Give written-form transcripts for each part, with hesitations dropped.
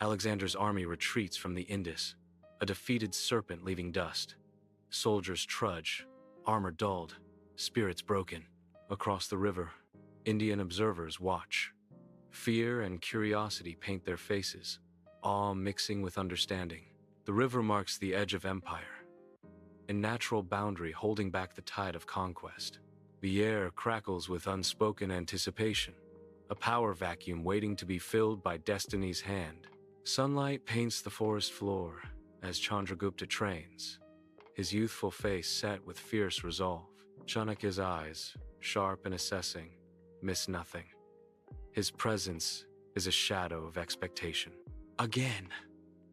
Alexander's army retreats from the Indus, a defeated serpent leaving dust. Soldiers trudge, armor dulled, spirits broken. Across the river, Indian observers watch. Fear and curiosity paint their faces, awe mixing with understanding. The river marks the edge of empire, a natural boundary holding back the tide of conquest. The air crackles with unspoken anticipation, a power vacuum waiting to be filled by destiny's hand. Sunlight paints the forest floor as Chandragupta trains, his youthful face set with fierce resolve. Chanakya's eyes, sharp and assessing, miss nothing. His presence is a shadow of expectation. Again,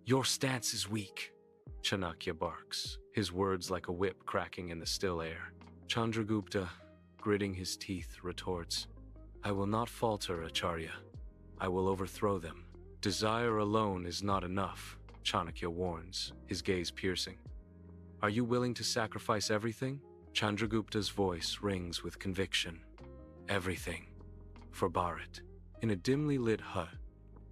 your stance is weak, Chanakya barks, his words like a whip cracking in the still air. Chandragupta, gritting his teeth, retorts, I will not falter, Acharya. I will overthrow them. Desire alone is not enough, Chanakya warns, his gaze piercing. Are you willing to sacrifice everything? Chandragupta's voice rings with conviction. Everything. For Bharat. In a dimly lit hut,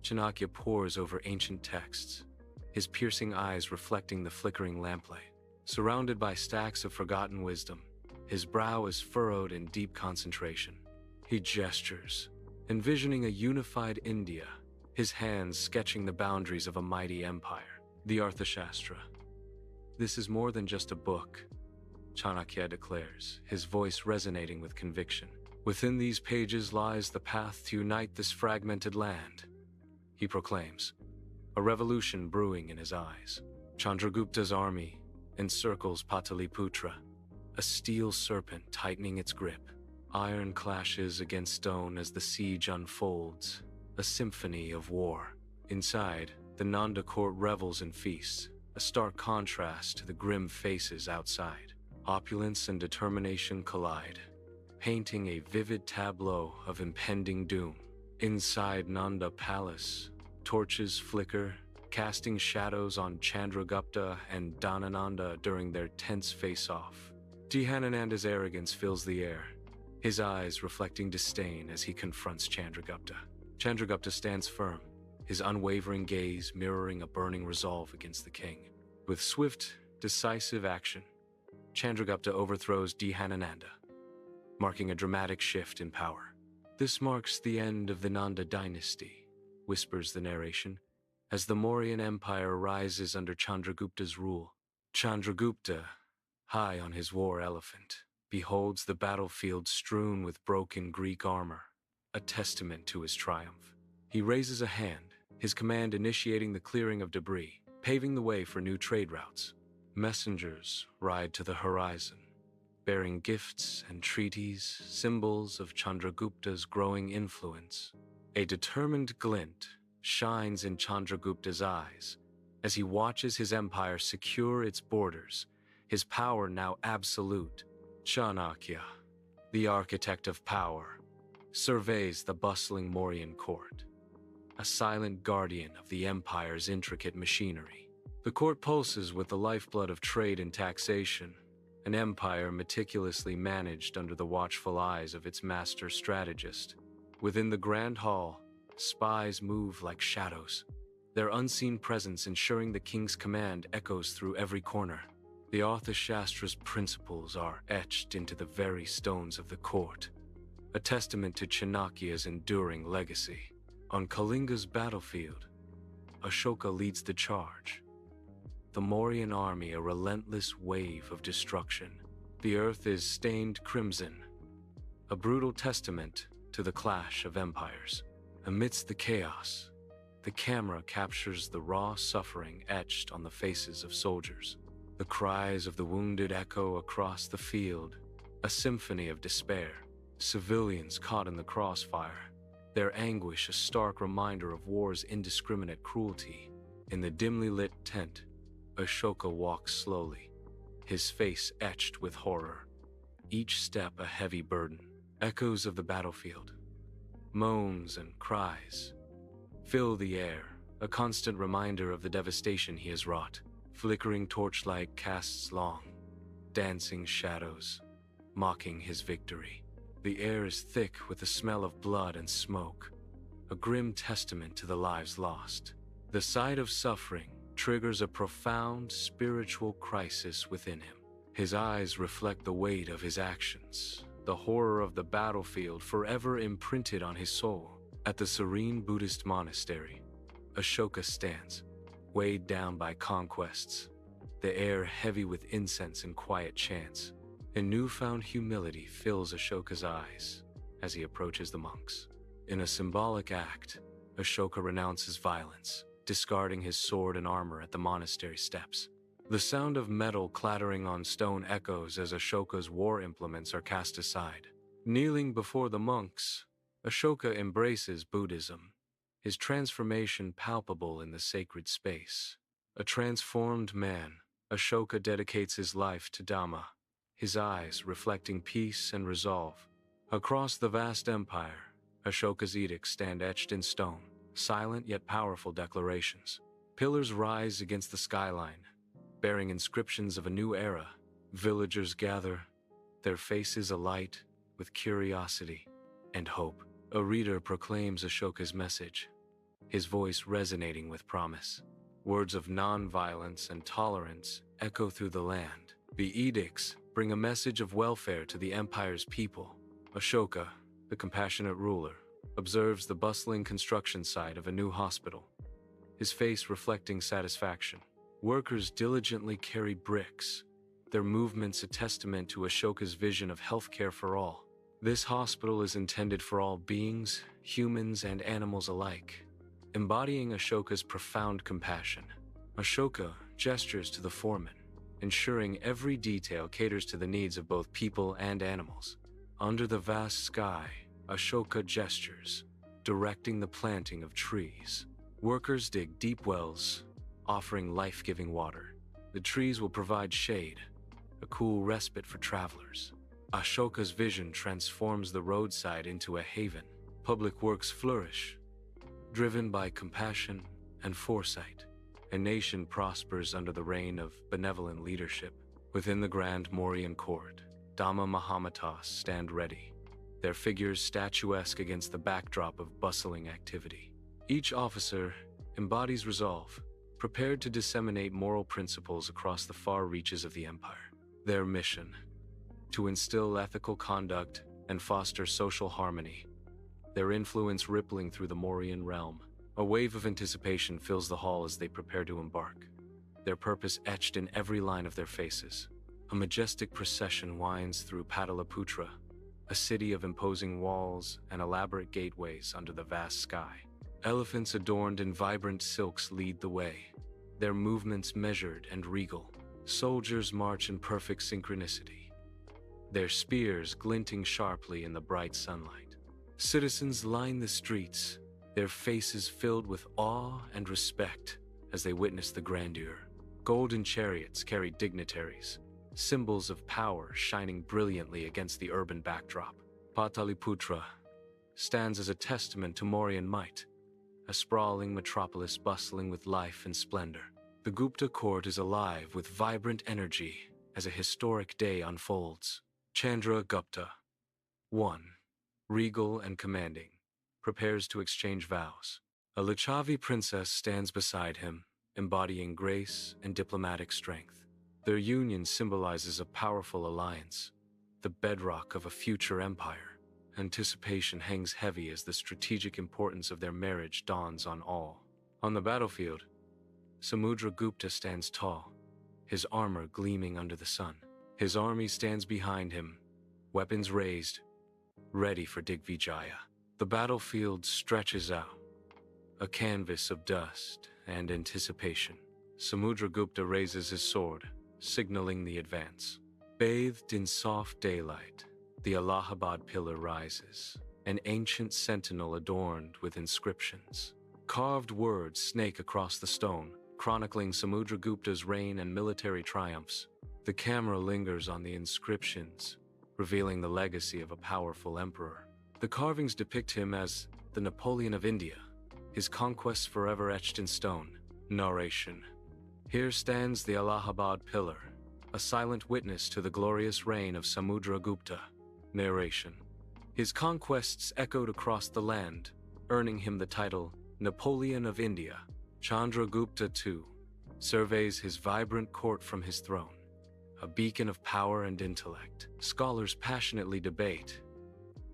Chanakya pores over ancient texts, his piercing eyes reflecting the flickering lamplight. Surrounded by stacks of forgotten wisdom, his brow is furrowed in deep concentration. He gestures, envisioning a unified India, his hands sketching the boundaries of a mighty empire. The Arthashastra. This is more than just a book, Chanakya declares, his voice resonating with conviction. Within these pages lies the path to unite this fragmented land, he proclaims, a revolution brewing in his eyes. Chandragupta's army encircles Pataliputra, a steel serpent tightening its grip. Iron clashes against stone as the siege unfolds, a symphony of war. Inside, the Nanda court revels and feasts, a stark contrast to the grim faces outside. Opulence and determination collide, painting a vivid tableau of impending doom. Inside Nanda Palace, torches flicker, casting shadows on Chandragupta and Dhanananda during their tense face-off. Dhanananda's arrogance fills the air, his eyes reflecting disdain as he confronts Chandragupta. Chandragupta stands firm, his unwavering gaze mirroring a burning resolve against the king. With swift, decisive action, Chandragupta overthrows Dhanananda, marking a dramatic shift in power. This marks the end of the Nanda dynasty, whispers the narration, as the Mauryan Empire rises under Chandragupta's rule. Chandragupta, high on his war elephant, beholds the battlefield strewn with broken Greek armor, a testament to his triumph. He raises a hand, his command initiating the clearing of debris, paving the way for new trade routes. Messengers ride to the horizon, bearing gifts and treaties, symbols of Chandragupta's growing influence. A determined glint shines in Chandragupta's eyes as he watches his empire secure its borders, his power now absolute. Chanakya, the architect of power, surveys the bustling Mauryan court, a silent guardian of the empire's intricate machinery. The court pulses with the lifeblood of trade and taxation, an empire meticulously managed under the watchful eyes of its master strategist. Within the grand hall, spies move like shadows, their unseen presence ensuring the king's command echoes through every corner. The Arthashastra's principles are etched into the very stones of the court, a testament to Chanakya's enduring legacy. On Kalinga's battlefield, Ashoka leads the charge, the Mauryan army a relentless wave of destruction. The earth is stained crimson, a brutal testament to the clash of empires. Amidst the chaos, the camera captures the raw suffering etched on the faces of soldiers. The cries of the wounded echo across the field, a symphony of despair. Civilians caught in the crossfire, their anguish a stark reminder of war's indiscriminate cruelty. In the dimly lit tent, Ashoka walks slowly, his face etched with horror, each step a heavy burden. Echoes of the battlefield, moans and cries, fill the air, a constant reminder of the devastation he has wrought. Flickering torchlight casts long, dancing shadows, mocking his victory. The air is thick with the smell of blood and smoke, a grim testament to the lives lost. The sight of suffering triggers a profound spiritual crisis within him. His eyes reflect the weight of his actions, the horror of the battlefield forever imprinted on his soul. At the serene Buddhist monastery, Ashoka stands, weighed down by conquests, the air heavy with incense and quiet chants. A newfound humility fills Ashoka's eyes as he approaches the monks. In a symbolic act, Ashoka renounces violence, discarding his sword and armor at the monastery steps. The sound of metal clattering on stone echoes as Ashoka's war implements are cast aside. Kneeling before the monks, Ashoka embraces Buddhism, his transformation palpable in the sacred space. A transformed man, Ashoka dedicates his life to Dhamma, his eyes reflecting peace and resolve. Across the vast empire, Ashoka's edicts stand etched in stone, silent yet powerful declarations. Pillars rise against the skyline, bearing inscriptions of a new era. Villagers gather, their faces alight with curiosity and hope. A reader proclaims Ashoka's message, his voice resonating with promise. Words of non-violence and tolerance echo through the land. The edicts bring a message of welfare to the empire's people. Ashoka, the compassionate ruler, observes the bustling construction site of a new hospital, his face reflecting satisfaction. Workers diligently carry bricks, their movements a testament to Ashoka's vision of healthcare for all. This hospital is intended for all beings, humans and animals alike, embodying Ashoka's profound compassion. Ashoka gestures to the foreman, ensuring every detail caters to the needs of both people and animals. Under the vast sky, Ashoka gestures, directing the planting of trees. Workers dig deep wells, offering life-giving water. The trees will provide shade, a cool respite for travelers. Ashoka's vision transforms the roadside into a haven. Public works flourish, driven by compassion and foresight. A nation prospers under the reign of benevolent leadership. Within the grand Mauryan court, Dhamma Mahamatas stand ready, their figures statuesque against the backdrop of bustling activity. Each officer embodies resolve, prepared to disseminate moral principles across the far reaches of the empire. Their mission: to instill ethical conduct and foster social harmony, their influence rippling through the Mauryan realm. A wave of anticipation fills the hall as they prepare to embark, their purpose etched in every line of their faces. A majestic procession winds through Pataliputra, a city of imposing walls and elaborate gateways under the vast sky. Elephants adorned in vibrant silks lead the way, their movements measured and regal. Soldiers march in perfect synchronicity, their spears glinting sharply in the bright sunlight. Citizens line the streets, their faces filled with awe and respect as they witness the grandeur. Golden chariots carry dignitaries, symbols of power shining brilliantly against the urban backdrop. Pataliputra stands as a testament to Mauryan might, a sprawling metropolis bustling with life and splendor. The Gupta court is alive with vibrant energy as a historic day unfolds. Chandragupta, one, regal and commanding, prepares to exchange vows. A Lichavi princess stands beside him, embodying grace and diplomatic strength. Their union symbolizes a powerful alliance, the bedrock of a future empire. Anticipation hangs heavy as the strategic importance of their marriage dawns on all. On the battlefield, Chandragupta stands tall, his armor gleaming under the sun. His army stands behind him, weapons raised, ready for Digvijaya. The battlefield stretches out, a canvas of dust and anticipation. Chandragupta raises his sword, signaling the advance. Bathed in soft daylight, the Allahabad pillar rises, an ancient sentinel adorned with inscriptions. Carved words snake across the stone, chronicling Chandragupta's reign and military triumphs. The camera lingers on the inscriptions, revealing the legacy of a powerful emperor. The carvings depict him as the Napoleon of India, his conquests forever etched in stone. Narration: here stands the Allahabad pillar, a silent witness to the glorious reign of Chandragupta. Narration: his conquests echoed across the land, earning him the title Napoleon of India. Chandragupta II surveys his vibrant court from his throne, a beacon of power and intellect. Scholars passionately debate,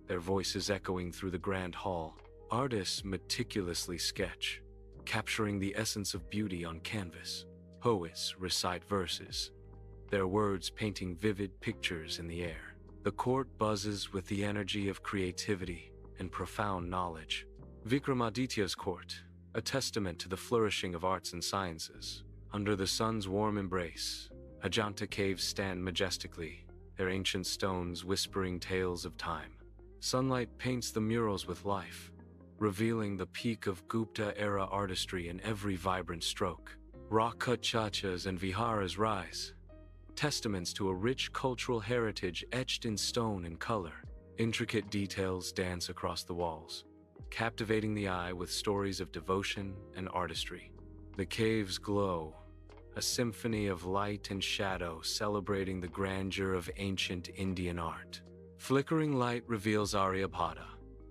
their voices echoing through the grand hall. Artists meticulously sketch, capturing the essence of beauty on canvas. Poets recite verses, their words painting vivid pictures in the air. The court buzzes with the energy of creativity and profound knowledge. Vikramaditya's court, a testament to the flourishing of arts and sciences. Under the sun's warm embrace, Ajanta caves stand majestically, their ancient stones whispering tales of time. Sunlight paints the murals with life, revealing the peak of Gupta-era artistry in every vibrant stroke. Rock-cut chachas and viharas rise, testaments to a rich cultural heritage etched in stone and color. Intricate details dance across the walls, captivating the eye with stories of devotion and artistry. The caves glow, a symphony of light and shadow celebrating the grandeur of ancient Indian art. Flickering light reveals Aryabhata,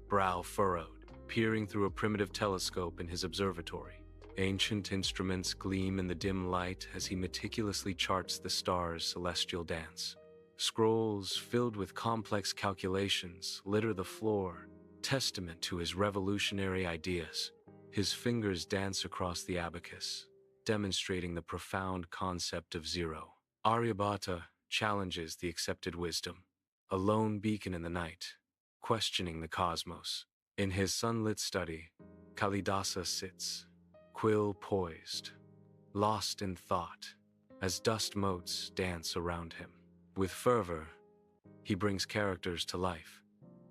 brow furrowed, peering through a primitive telescope in his observatory. Ancient instruments gleam in the dim light as he meticulously charts the stars' celestial dance. Scrolls filled with complex calculations litter the floor, testament to his revolutionary ideas. His fingers dance across the abacus, demonstrating the profound concept of zero. Aryabhata challenges the accepted wisdom, a lone beacon in the night, questioning the cosmos. In his sunlit study, Kalidasa sits, quill poised, lost in thought, as dust motes dance around him. With fervor, he brings characters to life,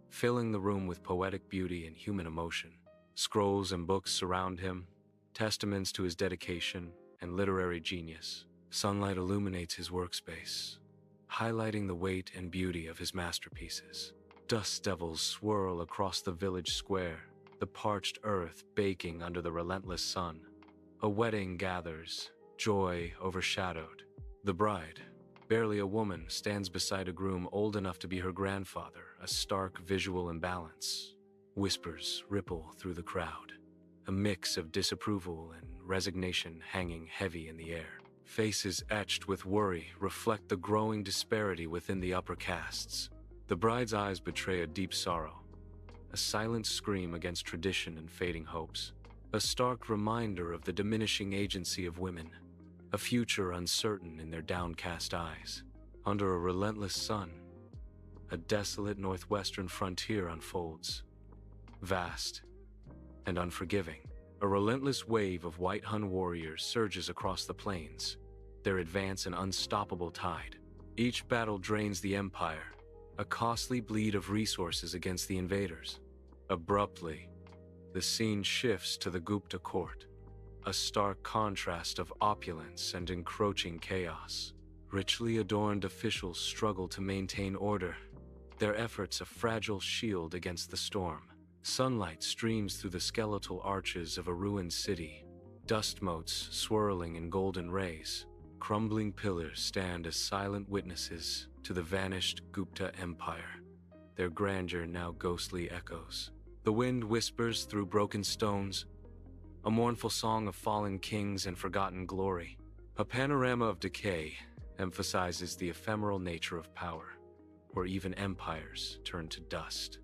filling the room with poetic beauty and human emotion. Scrolls and books surround him, testaments to his dedication and literary genius. Sunlight illuminates his workspace, highlighting the weight and beauty of his masterpieces. Dust devils swirl across the village square, the parched earth baking under the relentless sun. A wedding gathers, joy overshadowed. The bride, barely a woman, stands beside a groom old enough to be her grandfather, a stark visual imbalance. Whispers ripple through the crowd, a mix of disapproval and resignation hanging heavy in the air. Faces etched with worry reflect the growing disparity within the upper castes. The bride's eyes betray a deep sorrow, a silent scream against tradition and fading hopes, a stark reminder of the diminishing agency of women, a future uncertain in their downcast eyes. Under a relentless sun, a desolate northwestern frontier unfolds, vast and unforgiving. A relentless wave of white Hun warriors surges across the plains, their advance an unstoppable tide. Each battle drains the empire, a costly bleed of resources against the invaders. Abruptly, the scene shifts to the Gupta court, a stark contrast of opulence and encroaching chaos. Richly adorned officials struggle to maintain order, their efforts a fragile shield against the storm. Sunlight streams through the skeletal arches of a ruined city, dust motes swirling in golden rays. Crumbling pillars stand as silent witnesses to the vanished Gupta Empire, their grandeur now ghostly echoes. The wind whispers through broken stones, a mournful song of fallen kings and forgotten glory. A panorama of decay emphasizes the ephemeral nature of power, where even empires turn to dust.